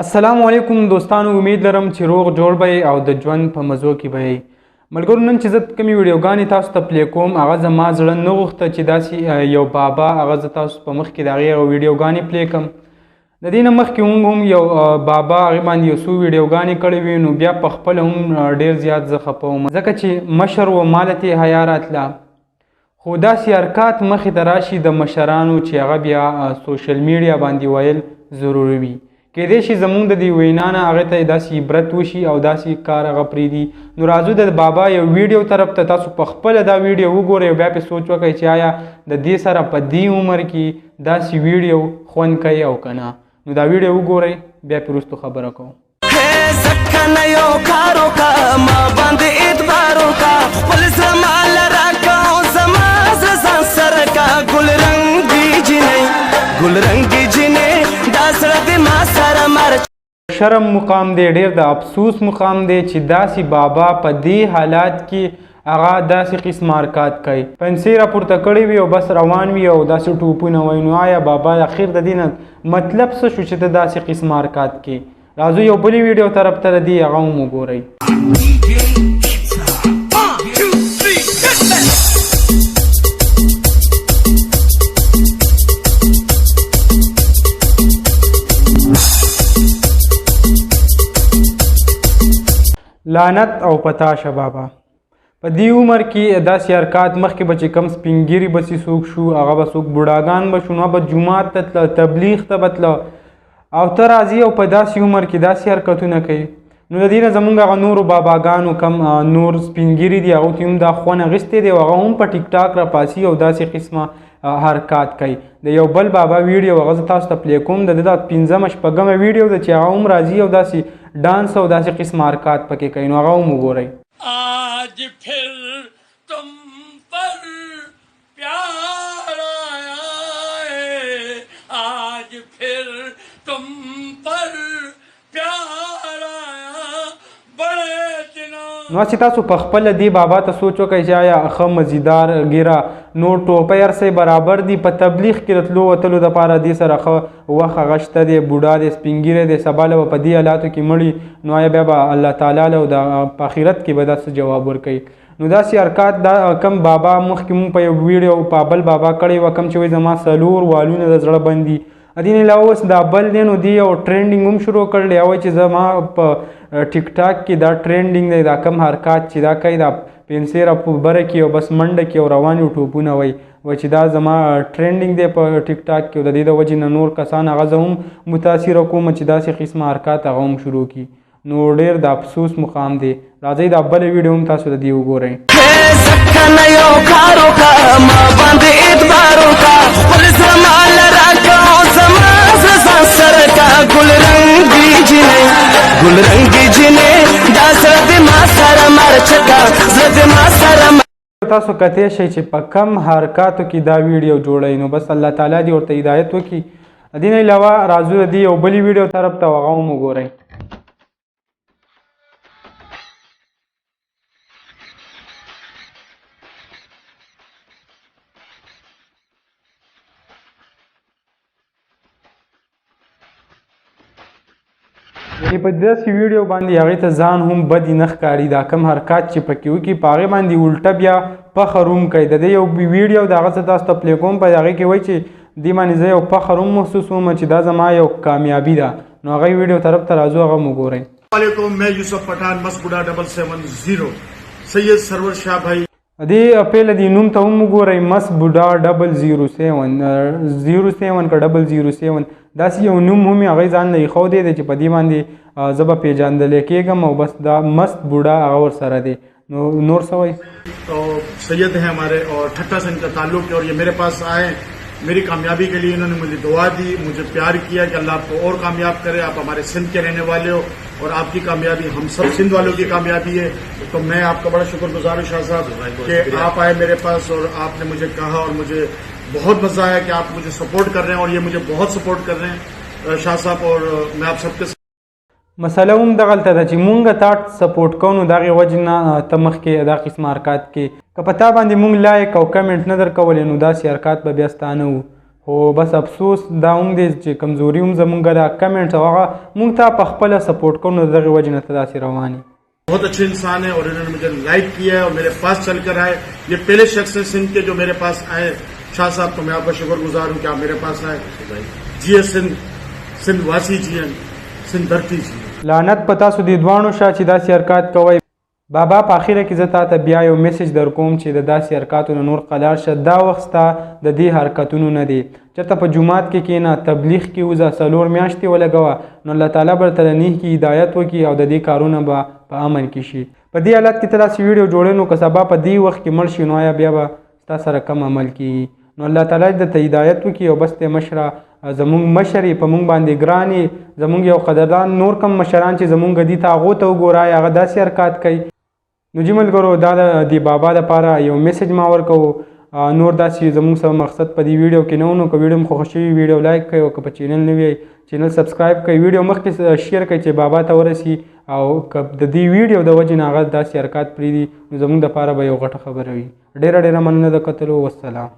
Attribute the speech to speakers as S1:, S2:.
S1: السلام علیکم دوستانو، امید لرم چې روغ جوړ به او د ژوند په مزو کې به ملګرو. نن چې زه کومې ویډیوګانې تاسو ته پلی کوم هغه زما زړه نه غوښته چې داسې یو بابا هغه زه تاسو په مخ کې د هغې ویډیوګانې پلی کړم. د دې نه مخکې موږ هم یو بابا هغې باندې یو څو ویډیوګانې کړې وې، نو بیا په خپله هم ډېر زیات زه خفه وم ځکه چې مشر و ماله ترې حیا راتله. خو داسې حرکات مخې ته راشي د مشرانو چې هغه بیا سوشل میډیا باندې ویل ضروري وي. کیدای شي زموږ د دې وینا نه هغې ته داسې عبرت وشي او داسې کار هغه پرېږدي. نو راځو د بابا یو ویډیو طرف ته تاسو په خپله دا ویډیو وګورئ او بیا پرې سوچ وکړئ چې آیا د دې سره په دې عمر کې داسې ویډیو خوند کوي او که نه. نو دا ویډیو وګورئ بیا پرې وروستو خبره کوم. شرم مقام دی، ډېر د افسوس مقام دی چې داسې بابا په دې حالات کې هغه داسې قسم حرکات کوي. پنسې راپورته کړې وي او بس روان وي او داسې ټوپونه وایي. نو آیا بابا اخر د دې نه مطلب څه شو چې ته داسې قسم حرکات کوي؟ راځو یو بلې ویډیو طرف ته د دې هغه هم وګورئ. لعنت او پتاشه بابا په دې عمر کې داسې حرکات مخکې به چې کم سپین ږیري به چې څوک شو هغه به څوک بوډاګان به شو، نو به جومات ته تله، تبلیغ ته به تله، او ته راځي او په داسې عمر کې داسې حرکتونه کوي. نو د دې نه زموږ هغه نورو باباګانو کم نور سپین ږیري دي هغو ته هم دا خوند اخیستی دی او هغه هم په ټیک ټاک راپاسي او داسې قسمه حرکات کوي. د یو بل بابا ویډیو هغه زه تاسو ته پلی کوم، د ده دا 5مه 6مه ویډیو ده چې هغه هم راځي او داسې ډانس او داسې قسم حرکات پکې کوي. نو هغه هم وګورئ.
S2: آج پھر تم پر پیار آیا ہے، آج پھر تم پر پیار آیا بڑے
S1: نو چې تاسو په خپله دې بابا ته سوچ وکړئ چې آیا ښه مزیدار ږیره نور ټوپۍ هر څه برابر دي، په تبلیغ کې د تلو وتلو دپاره دې سره ښه وخت هغه شته دی، بوډا دی، سپین ږیری دی، سبا له به په دې حالاتو کې مړي. نو آیا بیا به الله تعالی له د په آخرت کې به داسې جواب ورکوي؟ نو داسې حرکات دا کم بابا مخکې مونږ په یو ویډیو په بل بابا کړی وه کم چې وایي زما 4 والونه د زړه بند دي. د دې نه علاوه اوس دا بل دی نو دې یو ټرینډینګ هم شروع کړلی وایي چې زما په ټیک ټاک کې دا ټرینډینګ دی، دا کم حرکات چې دا کوي دا پنسې راپبره کړي او بس منډه کړي او روان وي ټوپونه وایي چې دا زما ټرینډینګ دی په ټیک ټاک کې. او د دې د وجې نه نور کسان هغه زه هم متاثره کوم چې داسې قسمه حرکات هغه هم شروع کړي. نو ډېر د افسوس مقام دی. راځئ دا بله ویډیو هم تاسو د دې وګورئ. تاسو کتی شئ چې په کم حرکاتو کې دا ویډیو جوړئ، نو بس الله تعالی دې ورته هدایت وکړي. د دې نه علاوه راځو د دې یو بلې ویډیو طرف ته هغه هم وګورئ. په داسې ویډیو باندې هغې ته ځان هم بدې نه ښکاري. دا کم حرکات چې پکې وکړي په هغې باندې الټه بیا فخر هم کوي. د دې یو ویډیو د هغه څه تاسو ته پلی کوم، په هغې کې وایي چې دې باندې زه یو فخر هم محسوسوم چې دا زما یو کامیابي ده. نو هغه ویډیو طرف ته راځو هغه هم وګورئ.
S3: علیکم، میں یوسف پٹھان مسبوڈا 770 سید سرور شاہ بھائی.
S1: دې اپیل دې نوم ته هم وګورئ، مس بوډا 007 که 007 داسې یو نوم هم یې هغې ځان له ایښودی دی چې په دې باندې زه به پېژندلی کېږم او بس دا مست بوډا هغه ورسره دی. نو نور څه وایي؟
S3: سید ہیں ہمارے اور ٹھٹا سے ان کا تعلق ہے اور یہ میرے پاس آئے میری کامیابی کے لیے. انہوں نے مجھے دعا دی، مجھے پیار کیا کہ اللہ آپ کو اور کامیاب کرے. آپ ہمارے سندھ کے رہنے والے ہو اور آپ کی کامیابی ہم سب سندھ والوں کی کامیابی ہے. تو میں آپ کا بڑا شکر گزار ہوں شاہ صاحب کہ آپ آئے میرے پاس اور آپ نے مجھے کہا اور مجھے بہت مزہ آیا کہ آپ مجھے سپورٹ کر رہے ہیں اور یہ مجھے بہت سپورٹ کر رہے ہیں شاہ صاحب. اور میں آپ سب کے
S1: مسله هم دغلته ده چې مونږ تا سپورټ کوو نو د هغې وجې نه ته مخکې دا قسم حرکات کې که په تا باندې مونږ لایک او کمنټ نه درکولی نو داسې حرکات به بیا ستا نه وو. خو بس افسوس دا هم دی چې کمزوري هم زمونږ دا کمنټس او هغه مونږ ته په خپله سپورټ کوو نو د دغې وجې نه ته داسې روان یې.
S3: बहुत अच्छे इंसान है और इन्होंने मुझे लाइक किया है और मेरे पास चलकर आए. ये पहले शख्स है सिंध के जो मेरे पास आए. शाह साहब तो मैं आपका शुक्रगुजार हूँ कि आप मेरे पास आए. जी सिंध सिंध वासी जी सिंध धरती जी.
S1: لعنت په تاسو دې دواړو شه چې داسې حرکات کوئ. بابا په اخره کې زه تا ته بیا یو میسج در کوم چې د داسې حرکاتو نه نور قلار شه. دا وخت ستا د دې حرکتونو نه دی. چېرته په جومات کې کښېنه، تبلیغ کې وځه، 4 میاشتې ولګوه، نو الله تعالی به درته د نیکي هدایت وکړي او د دې کارونه به په امن کې شي. په دې حالت کې ته داسې ویډیو جوړوې نو که سبا په دې وخت کې مړ شي نو آیا بیا به ستا سره کم عمل کېږي؟ نو الله تعالی درته هدایت وکړي او بس ته مشره زمونږ مشر یې په مونږ باندې ګران یې. زمونږ یو قدردان نور کم مشران چې زمونږ دي ته هغو ته وګورئ هغه داسې حرکات کوي. نو جی ملګرو دا د دې بابا دپاره یو میسج ما ورکوو. نور داسې زمونږ سره مقصد په دې ویډیو کې نه و. نو که ویډیو مو خوښه شوي ویډیو لایک کړئ او که په چینل نه وی چینل سبسکرایب کړئ. ویډیو مخکې شیر کړئ چې بابا ته ورسي او که د دې ویډیو د وجې نه هغه داسې حرکات پرېږدي نو زمونږ دپاره به یو غټه خبره وي. ډېره مننه د کتلو. والسلام.